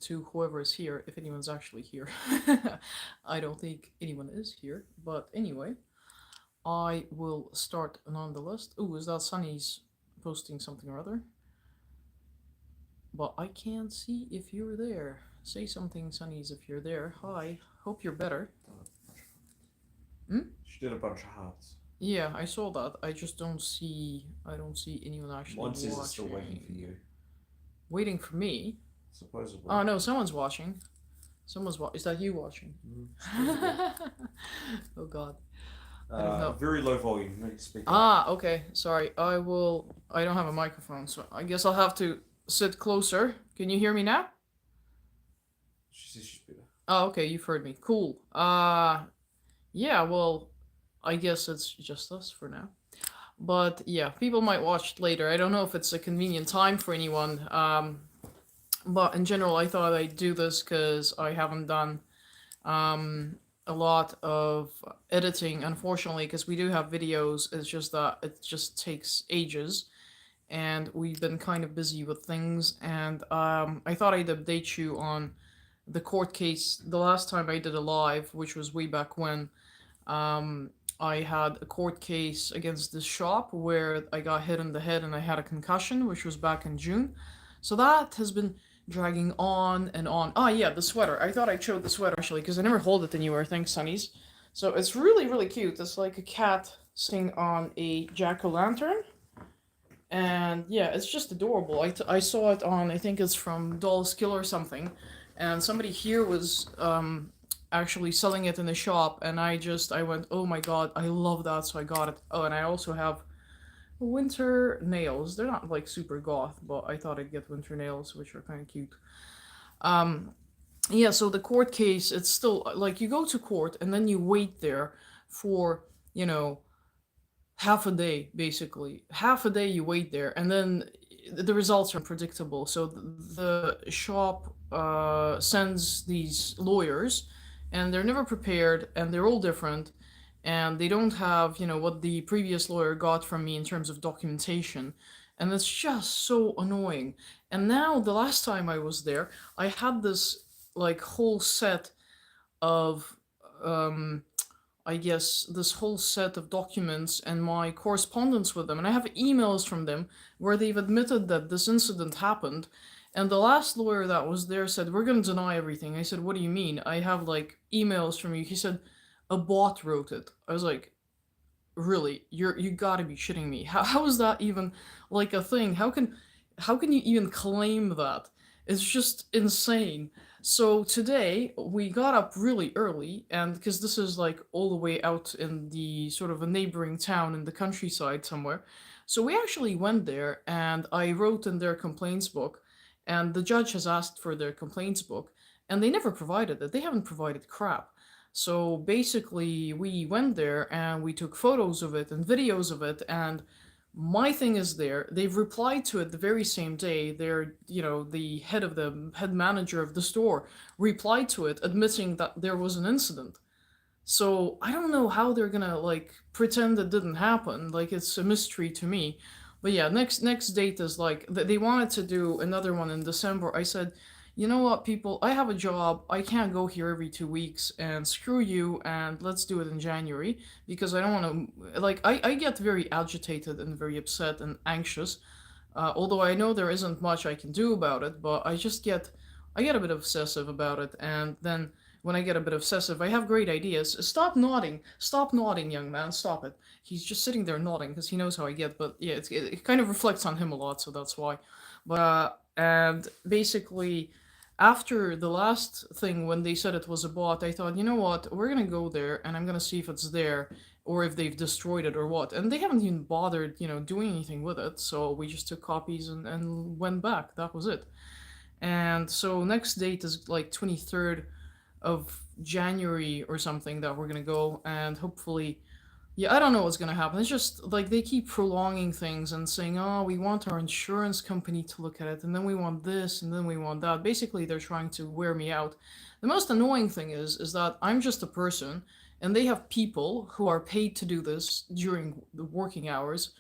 to whoever is here, if anyone's actually here. I don't think anyone is here, but anyway, I will start nonetheless. Ooh, is that Sunny's posting something or other? But I can't see if you're there. Say something, Sunny's, if you're there. Hi, hope you're better. Hmm? She did a bunch of hearts. Yeah, I saw that. I just don't see. I don't see anyone actually One says watching. it's still waiting for you. Waiting for me? Supposedly. Oh no, someone's watching. Is that you watching? Oh god. I don't know. Very low volume. Maybe speak up. Ah, okay. Sorry. I will. I don't have a microphone, so I guess I'll have to sit closer. Can you hear me now? She says she's better. Oh, okay. You've heard me. Cool. Yeah. Well, I guess it's just us for now. But yeah, people might watch it later. I don't know if it's a convenient time for anyone. But in general, I thought I'd do this because I haven't done a lot of editing, unfortunately, because we do have videos. It's just that it just takes ages, and we've been kind of busy with things. And I thought I'd update you on the court case. The last time I did a live, which was way back when, I had a court case against this shop where I got hit in the head and I had a concussion, which was back in June. So that has been dragging on and on. Ah, yeah, the sweater. I thought I showed the sweater actually because I never hold it anywhere. Thanks, Sunnies. So it's really, really cute. It's like a cat sitting on a jack-o'-lantern. And yeah, it's just adorable. I saw it on, I think it's from Doll's Kill or something. And somebody here was actually selling it in the shop. And I went, oh my god, I love that. So I got it. Oh, and I also have winter nails. They're not like super goth, but I thought I'd get winter nails, which are kind of cute. Um, yeah, so the court case, it's still like you go to court and then you wait there for, you know, half a day, basically. Half a day you wait there, and then the results are unpredictable. So the shop sends these lawyers, and they're never prepared, and they're all different, and they don't have, what the previous lawyer got from me in terms of documentation. And it's just so annoying. And now, the last time I was there, I had this like whole set of um, I guess, this whole set of documents and my correspondence with them. And I have emails from them where they've admitted that this incident happened. And the last lawyer that was there said, we're going to deny everything. I said, what do you mean? I have like emails from you. He said, a bot wrote it. I was like, really? You gotta be shitting me. How is that even like a thing? How can you even claim that? It's just insane. So today we got up really early, and because this is like all the way out in the sort of a neighboring town in the countryside somewhere, so we actually went there, and I wrote in their complaints book, and the judge has asked for their complaints book, and they never provided it. They haven't provided crap. So basically, we went there and we took photos of it and videos of it, and my thing is there. They've replied to it the very same day. The head manager of the store replied to it, admitting that there was an incident. So I don't know how they're gonna like pretend it didn't happen. Like it's a mystery to me. But yeah, next date is like they wanted to do another one in December. I said, you know what, people, I have a job. I can't go here every 2 weeks, and screw you. And let's do it in January because I don't want to. Like I get very agitated and very upset and anxious. Although I know there isn't much I can do about it, but I get a bit obsessive about it, and then when I get a bit obsessive, I have great ideas. Stop nodding, young man. Stop it. He's just sitting there nodding because he knows how I get. But yeah, it kind of reflects on him a lot, so that's why. But and basically, after the last thing when they said it was a bot, I thought, you know what, we're gonna go there and I'm gonna see if it's there or if they've destroyed it or what. And they haven't even bothered, doing anything with it. So we just took copies and went back. That was it. And so next date is like 23rd of January or something that we're gonna go, and hopefully, yeah, I don't know what's gonna happen. It's just like they keep prolonging things and saying, "Oh, we want our insurance company to look at it, and then we want this, and then we want that." Basically, they're trying to wear me out. The most annoying thing is that I'm just a person, and they have people who are paid to do this during the working hours,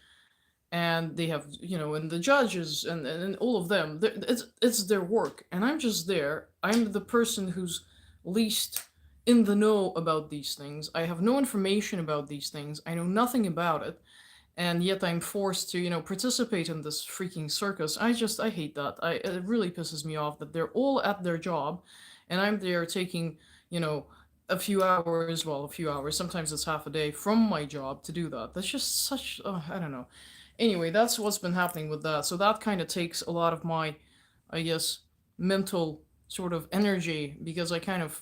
and they have, and the judges and all of them. It's their work, and I'm just there. I'm the person who's least in the know about these things. I have no information about these things. I know nothing about it, and yet I'm forced to, participate in this freaking circus. I hate that. It really pisses me off that they're all at their job, and I'm there taking, you know, a few hours, sometimes it's half a day from my job to do that. That's just such, I don't know. Anyway, that's what's been happening with that. So that kind of takes a lot of my, I guess, mental sort of energy, because I kind of,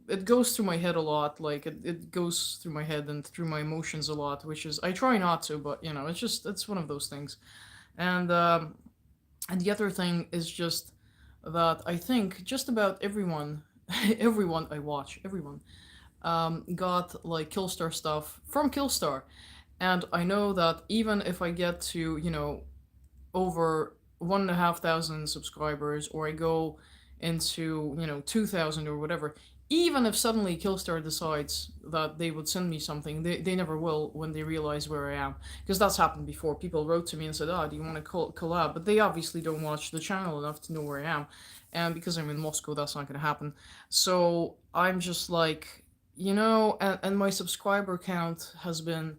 it goes through my head a lot. Like it goes through my head and through my emotions a lot, which is, I try not to, but it's one of those things. And um and the other thing is just that I think just about everyone, everyone I watch, everyone, got like Killstar stuff from Killstar. And I know that even if I get to, over 1,500 subscribers, or I go into, 2,000 or whatever, even if suddenly Killstar decides that they would send me something, they never will when they realize where I am. Because that's happened before. People wrote to me and said, "Oh, do you want to collab?" But they obviously don't watch the channel enough to know where I am. And because I'm in Moscow, that's not going to happen. So I'm just like, and my subscriber count has been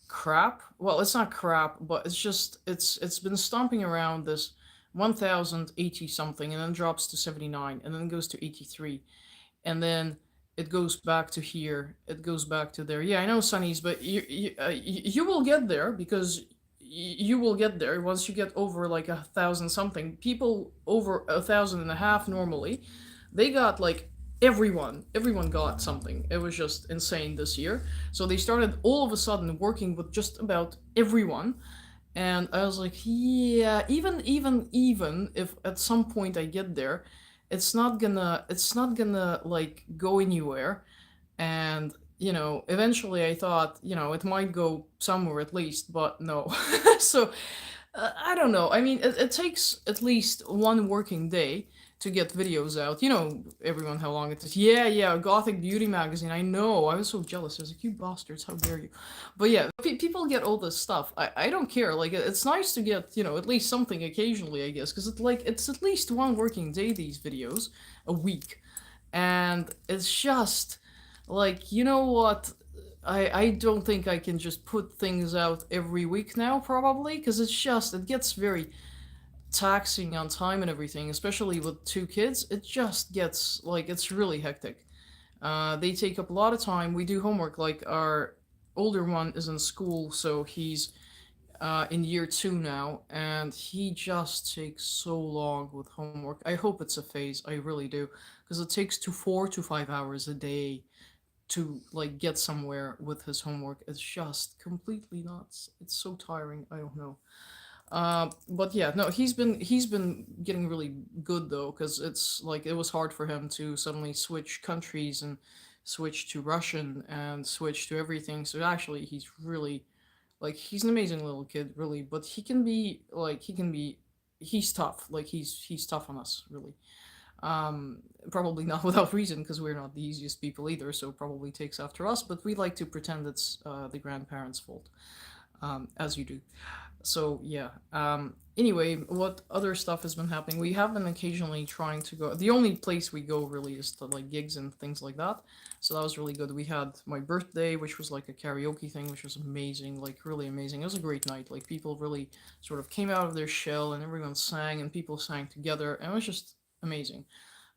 crap. Well, it's not crap, but it's been stomping around this 1,080 something, and then drops to 79, and then goes to 83, and then it goes back to here. It goes back to there. Yeah, I know, Sunnies, but you will get there, because you will get there once you get over like 1,000 something. People over 1,500 normally, they got like everyone got something. It was just insane this year. So they started all of a sudden working with just about everyone, and I was like, yeah, even if at some point I get there, it's not gonna like go anywhere. And eventually I thought, it might go somewhere at least, but no. So I don't know. I mean, it takes at least one working day to get videos out. Everyone, how long it takes. Yeah, yeah, Gothic Beauty Magazine. I know. I was so jealous. I was like, you bastards, how dare you? But yeah, people get all this stuff. I don't care. Like, it's nice to get, at least something occasionally, I guess, because it's at least one working day, these videos, a week. And it's just like, you know what? I don't think I can just put things out every week now, probably, because it gets very taxing on time and everything, especially with two kids. It just gets like, it's really hectic. They take up a lot of time. We do homework. Like, our older one is in school, so he's in year two now, and he just takes so long with homework. I hope it's a phase. I really do, because it takes 4 to 5 hours a day to like get somewhere with his homework. It's just completely nuts. It's so tiring. I don't know. But yeah, no, he's been getting really good though, because it's like, it was hard for him to suddenly switch countries and switch to Russian and switch to everything. So actually, he's really, like, he's an amazing little kid, really. But he's tough. Like, he's tough on us, really. Probably not without reason, because we're not the easiest people either. So probably takes after us. But we like to pretend it's the grandparents' fault, as you do. So yeah. Anyway, what other stuff has been happening? We have been occasionally trying to go. The only place we go really is to like gigs and things like that. So that was really good. We had my birthday, which was like a karaoke thing, which was amazing, like really amazing. It was a great night. Like, people really sort of came out of their shell, and everyone sang, and people sang together, and it was just amazing.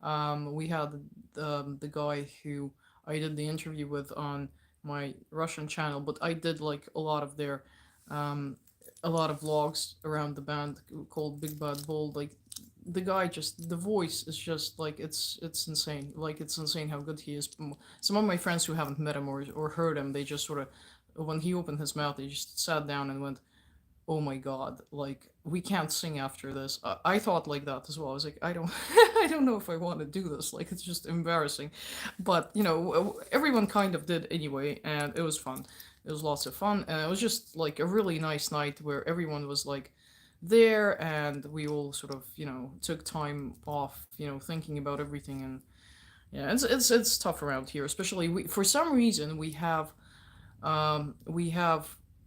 We had the guy who I did the interview with on my Russian channel, but I did like um, a lot of vlogs around the band, called Big Bad Bull. Like, the guy, just the voice is just like, it's insane. Like, it's insane how good he is. Some of my friends who haven't met him or heard him, they just sort of, when he opened his mouth, they just sat down and went, "Oh my god, like, we can't sing after this." I thought like that as well. I was like, I don't I don't know if I want to do this. Like, it's just embarrassing. But everyone kind of did anyway, and it was fun. It was lots of fun, and it was just like a really nice night where everyone was like there, and we all sort of, took time off, thinking about everything. And yeah, it's tough around here, especially, for some reason we have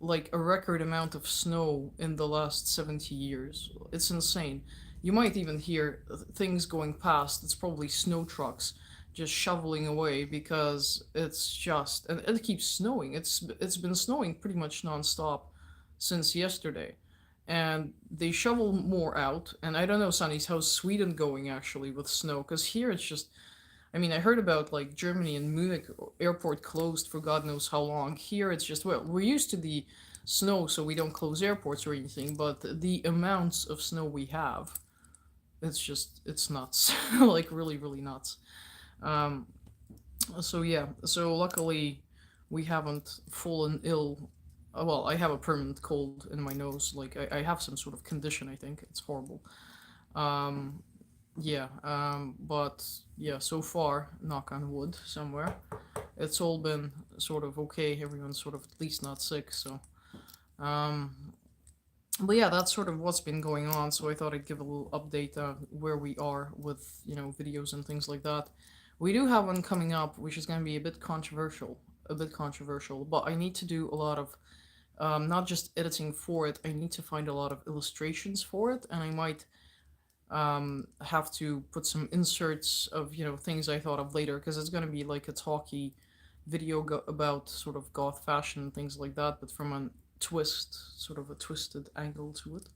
like a record amount of snow in the last 70 years. It's insane. You might even hear things going past. It's probably snow trucks just shoveling away because it's just and it keeps snowing. It's been snowing pretty much nonstop since yesterday. And they shovel more out. And I don't know, Sunny's, how's Sweden going actually with snow? Because here it's just I mean, I heard about like Germany and Munich airport closed for God knows how long. Here it's just, well, we're used to the snow, so we don't close airports or anything, but the amounts of snow we have, it's nuts. Like, really, really nuts. Um, so, yeah, so luckily we haven't fallen ill. Well, I have a permanent cold in my nose. Like, I have some sort of condition, I think. It's horrible. Um, but yeah, so far, knock on wood somewhere, it's all been sort of okay. Everyone's sort of at least not sick, so um but yeah, that's sort of what's been going on. So I thought I'd give a little update on where we are with, videos and things like that. We do have one coming up, which is going to be a bit controversial, but I need to do a lot of not just editing for it. I need to find a lot of illustrations for it, and I might have to put some inserts of things I thought of later, because it's going to be like a talky video about sort of goth fashion and things like that, but from a sort of a twisted angle to it.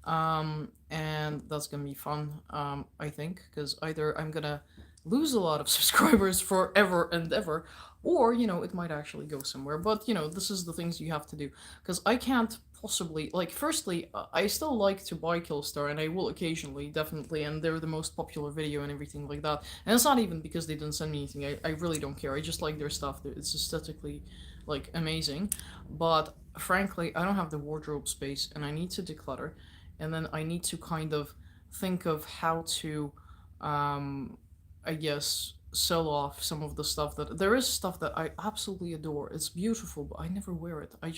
And that's gonna be fun, I think, because either I'm gonna lose a lot of subscribers forever and ever, or it might actually go somewhere. But this is the things you have to do, because I can't possibly like. Firstly, I still like to buy Killstar, and I will occasionally, definitely, and they're the most popular video and everything like that. And it's not even because they didn't send me anything. I really don't care. I just like their stuff. It's aesthetically like amazing, but frankly, I don't have the wardrobe space, and I need to declutter, and then I need to kind of think of how to, um, I guess, sell off some of the stuff that there is stuff that I absolutely adore. It's beautiful, but I never wear it. I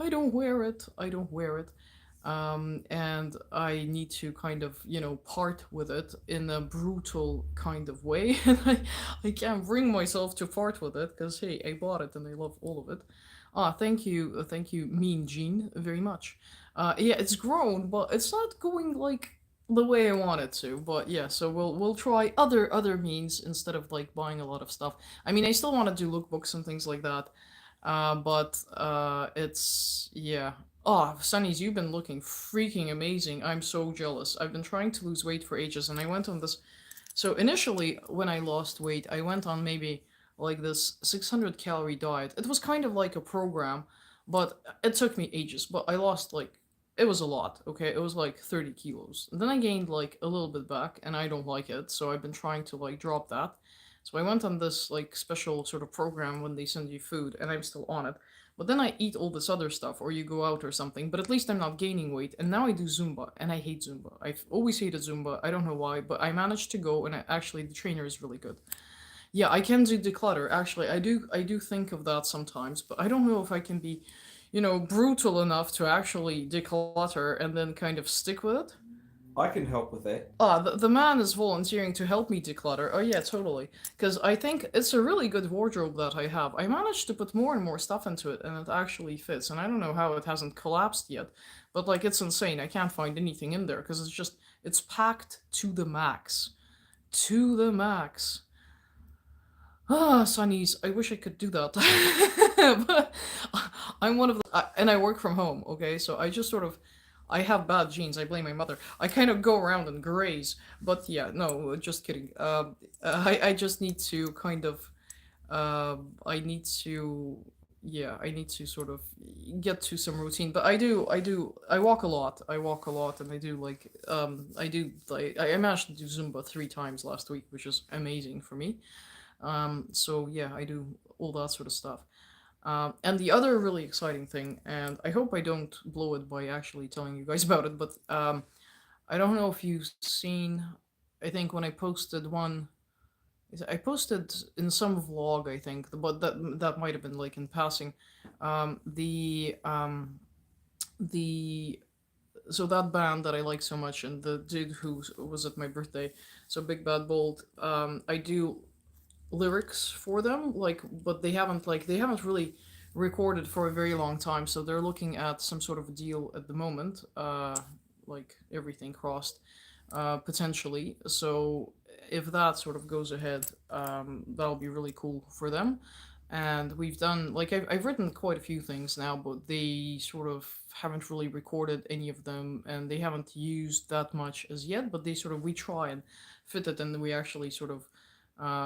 don't wear it. I don't wear it. And I need to kind of, part with it in a brutal kind of way. And I can't bring myself to part with it because, hey, I bought it and I love all of it. Thank you, Mean Gene, very much. Yeah, it's grown, but it's not going like the way I want it to. But yeah, so we'll try other means instead of like buying a lot of stuff. I mean, I still want to do lookbooks and things like that. But it's yeah. Oh, Sunny's, you've been looking freaking amazing. I'm so jealous. I've been trying to lose weight for ages, and I went on this. So initially, when I lost weight, I went on maybe like this 600 calorie diet. It was kind of like a program, but it took me ages. But I lost like it was a lot. Okay, it was like 30 kilos. And then I gained like a little bit back, and I don't like it. So I've been trying to like drop that. So I went on this like special sort of program when they send you food, and I'm still on it. But then I eat all this other stuff, or you go out or something. But at least I'm not gaining weight. And now I do Zumba, and I hate Zumba. I've always hated Zumba. I don't know why, but I managed to go, and actually the trainer is really good. Yeah, I can do declutter. Actually, I do think of that sometimes, but I don't know if I can be, brutal enough to actually declutter and then kind of stick with it. I can help with that. Ah, the man is volunteering to help me declutter. Oh yeah, totally. Because I think it's a really good wardrobe that I have. I managed to put more and more stuff into it, and it actually fits. And I don't know how it hasn't collapsed yet, but like it's insane. I can't find anything in there because it's packed to the max, to the max. Ah, Sunnies, I wish I could do that. But I'm one of the, and I work from home, okay? So I just sort of, I have bad genes. I blame my mother. I kind of go around and graze. But yeah, no, just kidding. I just need to kind of, I need to, yeah, I need to sort of get to some routine. But I walk a lot. I walk a lot, and I do like, I managed to do Zumba 3 times last week, which is amazing for me. So yeah, I do all that sort of stuff. And the other really exciting thing, and I hope I don't blow it by actually telling you guys about it, but I don't know if you've seen. I think when I posted one, I posted in some vlog, I think, but that might have been like in passing. The so that band that I like so much, and the dude who was at my birthday, so Big Bad Bold. I do lyrics for them, like, but they haven't really recorded for a very long time, so they're looking at some sort of a deal at the moment, like everything crossed, potentially. So if that sort of goes ahead, that'll be really cool for them. And we've done like I've written quite a few things now, but they sort of haven't really recorded any of them, and they haven't used that much as yet. But they sort of we try and fit it, and we actually sort of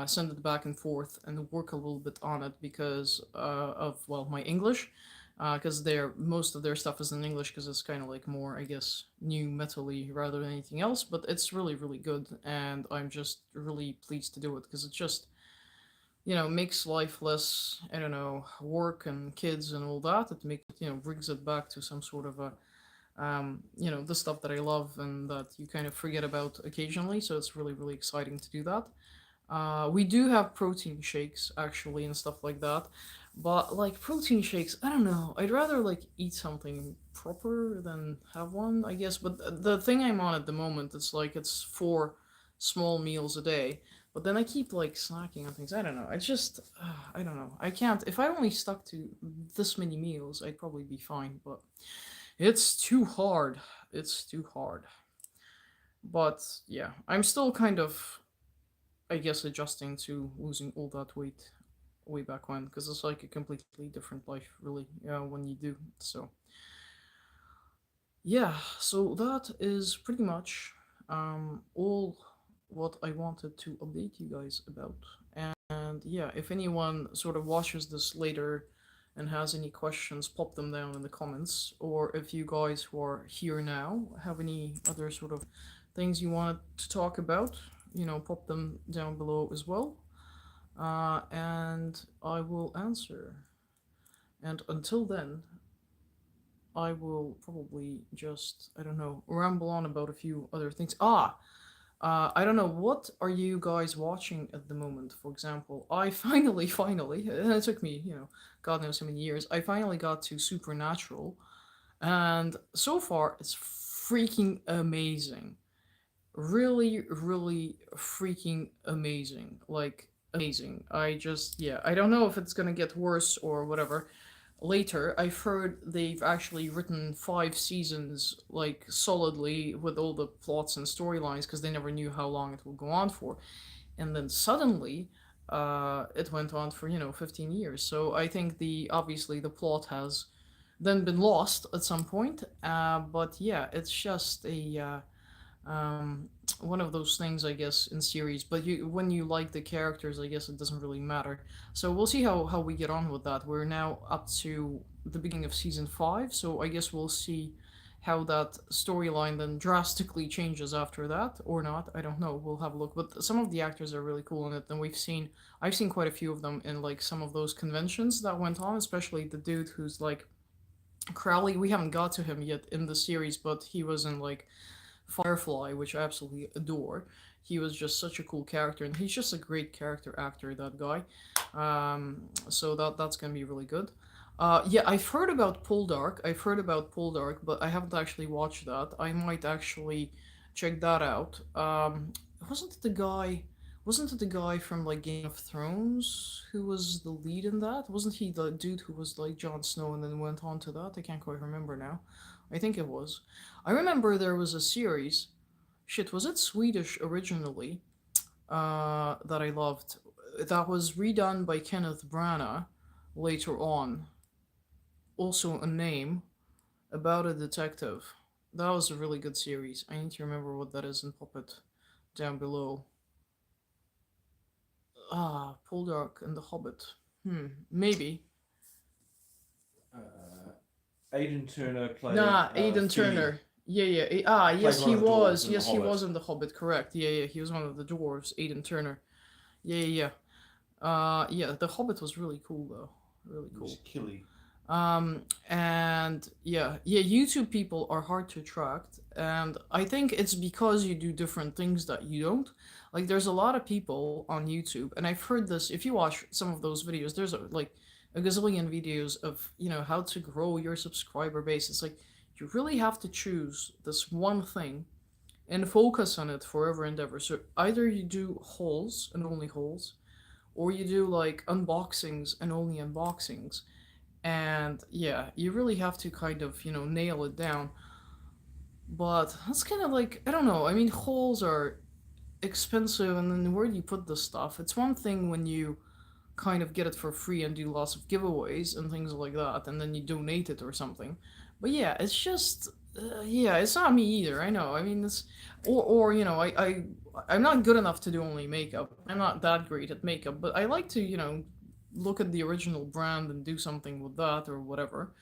send it back and forth and work a little bit on it because of well my English, because their most of their stuff is in English because it's kind of like more I guess new metally rather than anything else. But it's really good, and I'm just really pleased to do it because it's just makes life less I don't know work and kids and all that. It makes brings it back to some sort of a the stuff that I love and that you kind of forget about occasionally. So it's really exciting to do that. We do have protein shakes actually and stuff like that. But like protein shakes, I don't know. I'd rather like eat something proper than have one, I guess. But the thing I'm on at the moment, it's like it's 4 small meals a day. But then I keep like snacking on things. I don't know. I just, I don't know. I can't. If I only stuck to this many meals, I'd probably be fine. But it's too hard. It's too hard. But yeah, I'm still kind of I guess adjusting to losing all that weight way back when, because it's like a completely different life, really. Yeah, when you do. So yeah, so that is pretty much all what I wanted to update you guys about. And yeah, if anyone sort of watches this later and has any questions, pop them down in the comments. Or if you guys who are here now have any other sort of things you wanted to talk about, pop them down below as well. And I will answer. And until then, I will probably just, I don't know, ramble on about a few other things. I don't know, what are you guys watching at the moment? For example, I finally, and it took me, God knows how many years, I finally got to Supernatural. And so far, it's freaking amazing. Really freaking amazing. Like, amazing. Yeah, I don't know if it's gonna get worse or whatever later. I've heard they've actually written 5 seasons, like, solidly with all the plots and storylines because they never knew how long it will go on for. And then suddenly, it went on for, 15 years. So I think obviously the plot has then been lost at some point. But yeah, it's just um, one of those things, I guess, in series. But when you like the characters, I guess it doesn't really matter. So we'll see how we get on with that. We're now up to the beginning of season 5, so I guess we'll see how that storyline then drastically changes after that or not. I don't know. We'll have a look. But some of the actors are really cool in it, and I've seen quite a few of them in like some of those conventions that went on, especially the dude who's like Crowley. We haven't got to him yet in the series, but he was in like Firefly, which I absolutely adore. He was just such a cool character, and he's just a great character actor, that guy. So that's gonna be really good. Yeah, I've heard about Poldark. But I haven't actually watched that. I might actually check that out. Wasn't it the guy? Wasn't it the guy from like Game of Thrones who was the lead in that? Wasn't he the dude who was like Jon Snow and then went on to that? I can't quite remember now. I think it was. I remember there was a series. Shit, was it Swedish originally? That I loved. That was redone by Kenneth Branagh later on. Also a name about a detective. That was a really good series. I need to remember what that is and pop it down below. Poldark and the Hobbit. Maybe. Aidan Turner played. Aidan Feeney. Turner. Yeah. Yes, Played he one of the dwarves was. in Yes, The he Hobbit. was in The Hobbit. Correct. Yeah. He was one of the dwarves. Aidan Turner. Yeah. Yeah. The Hobbit was really cool though. Really It cool. was Killy. And yeah, YouTube people are hard to attract, and I think it's because you do different things that you don't. Like, there's a lot of people on YouTube, and I've heard this. If you watch some of those videos, there's like a gazillion videos of how to grow your subscriber base. It's like you really have to choose this one thing and focus on it forever and ever. So either you do hauls and only hauls, or you do like unboxings and only unboxings, And yeah, you really have to kind of, nail it down. But that's kind of like, I don't know. I mean, holes are expensive, and then where do you put this stuff? It's one thing when you kind of get it for free and do lots of giveaways and things like that, and then you donate it or something. But yeah, it's just yeah, it's not me either. I know. I mean, it's or I'm not good enough to do only makeup. I'm not that great at makeup, but I like to look at the original brand and do something with that or whatever.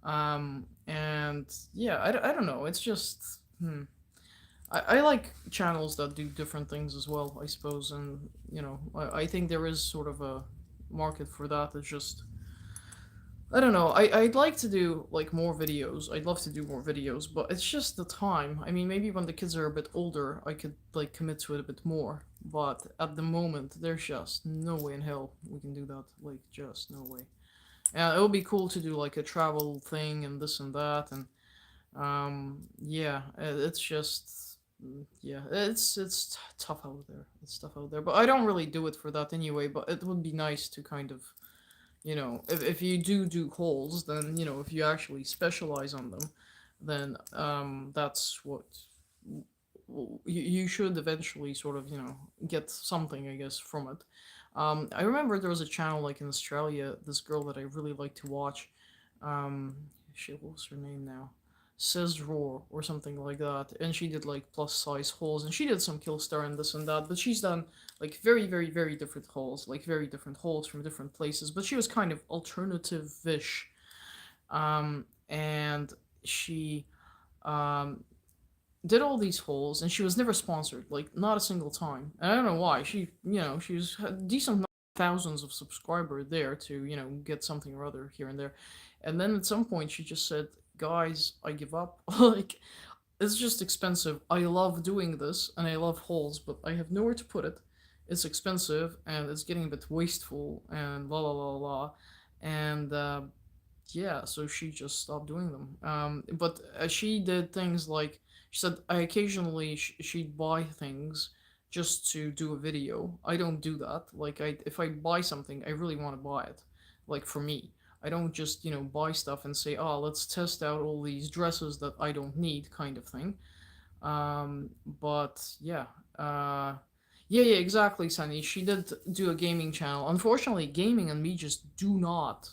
And yeah, I don't know. It's just I like channels that do different things as well, I suppose, and I think there is sort of a market for that. It's just I don't know. I'd like to do like more videos. I'd love to do more videos, but it's just the time. I mean, maybe when the kids are a bit older, I could like commit to it a bit more. But at the moment, there's just no way in hell we can do that. Like, just no way. And it would be cool to do like a travel thing and this and that, and yeah, it's just yeah, it's tough out there. It's tough out there, but I don't really do it for that anyway. But it would be nice to kind of if you do calls, then if you actually specialize on them, then that's what you should eventually sort of get something, I guess, from it. I remember there was a channel like in Australia, this girl that I really like to watch. um Shit, what was her name now? Says Roar or something like that, and she did like plus size hauls, and she did some Killstar and this and that, but she's done like very very very different hauls, like very different hauls from different places, but she was kind of alternative-ish. And she um did all these hauls, and she was never sponsored, like not a single time, and I don't know why. She's had decent thousands of subscribers there to get something or other here and there. And then at some point she just said, guys, I give up. Like, it's just expensive. I love doing this and I love hauls, but I have nowhere to put it. It's expensive and it's getting a bit wasteful and la la la la. And yeah, so she just stopped doing them. But she did things like, she said, I occasionally she'd buy things just to do a video. I don't do that. Like, if I buy something, I really want to buy it, like for me. I don't just buy stuff and say, oh, let's test out all these dresses that I don't need, kind of thing. But yeah, yeah, exactly, Sunny. She did do a gaming channel. Unfortunately, gaming and me just do not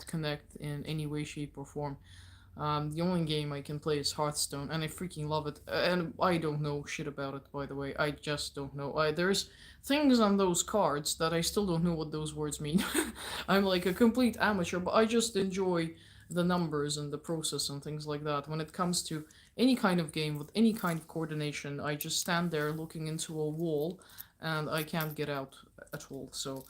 connect in any way, shape, or form. The only game I can play is Hearthstone, and I freaking love it. And I don't know shit about it, by the way. I just don't know. There's things on those cards that I still don't know what those words mean. I'm like a complete amateur, but I just enjoy the numbers and the process and things like that. When it comes to any kind of game with any kind of coordination, I just stand there looking into a wall, and I can't get out at all. So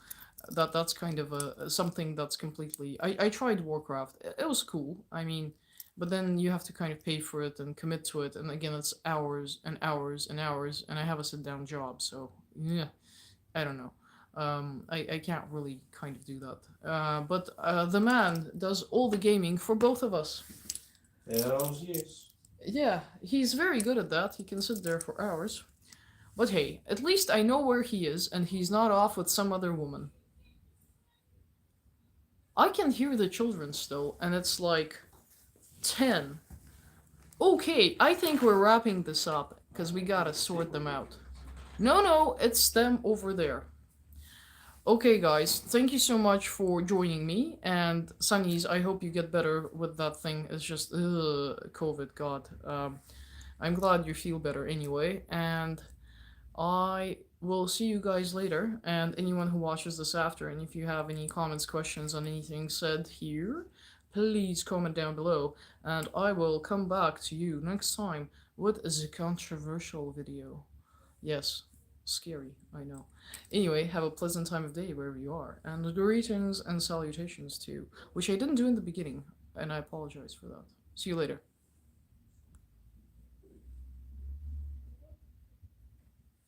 that's kind of something that's completely. I tried Warcraft. It was cool. I mean, but then you have to kind of pay for it and commit to it, and again, it's hours and hours and hours, and I have a sit down job, so yeah, I don't know. I can't really kind of do that. But the man does all the gaming for both of us. Hells yes. Yeah, he's very good at that. He can sit there for hours. But hey, at least I know where he is, and he's not off with some other woman. I can hear the children still, and it's like 10. Okay, I think we're wrapping this up, because we gotta sort them out. No, it's them over there. Okay, guys, thank you so much for joining me. And Sunnies, I hope you get better with that thing. It's just, COVID, God. I'm glad you feel better anyway. And I will see you guys later. And anyone who watches this after, and if you have any comments, questions on anything said here, please comment down below. And I will come back to you next time with a controversial video. Yes, scary, I know. Anyway, have a pleasant time of day wherever you are, and greetings and salutations to you, which I didn't do in the beginning, and I apologize for that. See you later.